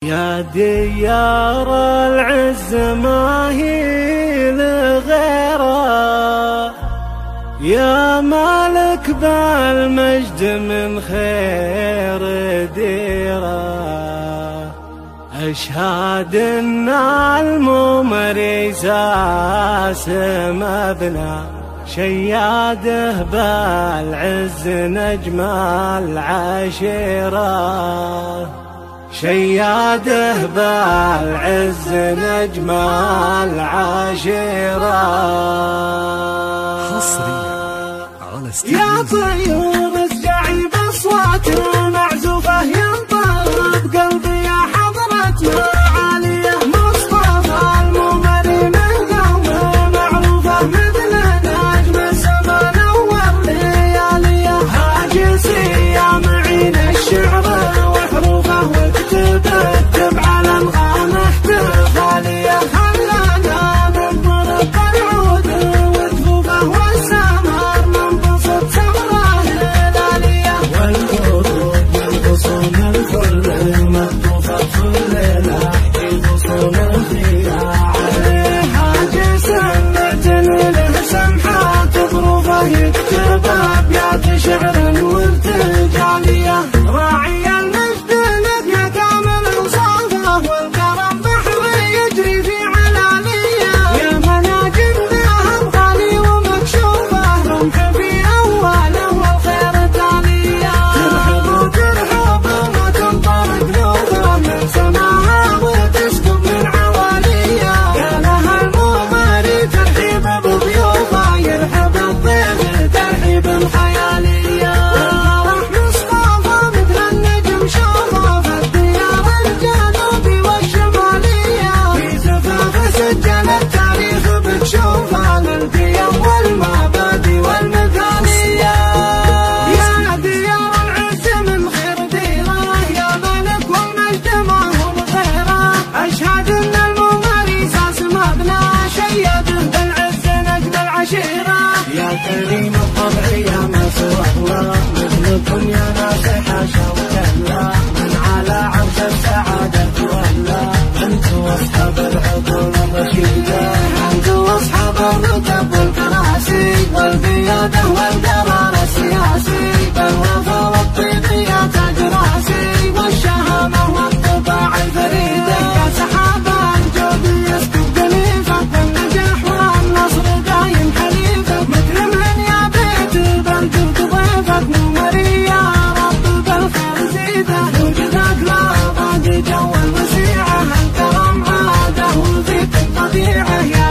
يا ديار العز ما هي لغيره، يا مالك بالمجد من خير ديره. أشهد أن الممري ساس مبنى، شياده بالعز نجم العشيرة، شياده بالعز نجم العشيرة. حصريا على يا طيور اسجعي بأصوات معزوفة، ينطرب قلبي يا حضرتنا عالية. مصطفى الممري من قومه معروفة، مثل نجم السما نور لياليه. هاجسي يا معين الشعر وحروفه، واكتب على الغام احتفاليه. خلانا ننطرب بالعود وذفوفه، والسمر منبسط سمره هلاليه. والورود من غصون الفل مكتوفه في الليله، في غصون الخياع عليه. هاجس المتن له سمحات ظروفه، يكتب ابيات شعر وارتجاليه. راعي المجد لك كامل انصافه، والكرم بحر يجري في علانيه. يا مناجم النهر غالي ومكشوفه، رمح في اوله والخير تاليه. ترحب وترحب وما تنطر قلوبه، من سماها وتسكب من عواليه. يا لها الممري ترحيب بضيوفه، يرحب الضيف ترحيب خياليه. الفرح مصطفى مثل النجم شوفه، في الديار الجنوبي والشماليه. في زفاف سجل التاريخ بتشوفه، للقيم والمبادئ والمثاليه. يا ديار العز من خير ديره، يا ملك والمجد ما هو بغيره. اشهد ان الممري ساس مبنى، شيده بالعز نجم العشيره. يا كريم الطبع يا مسوى الله، مثلكم يا ناس حاشا وكلا. من على عرش السعاده تولى، انتم اصحاب العقول الرشيده. انتم اصحاب الرتب والكراسي، والقياده والقرار السياسي. بالوفا والطيب يا تاج راسي، والشهامه والطباع الفريده. يا سحابه الجود يسكب دليفك، والنجاح والنصر دايم حليفك. مكرم يا بيت بنت ضيفك، ممري يا رب بالخير زيده. وجدك لا باقي جو الوسيعه، الكرم عاده وفيك الطبيعه. يا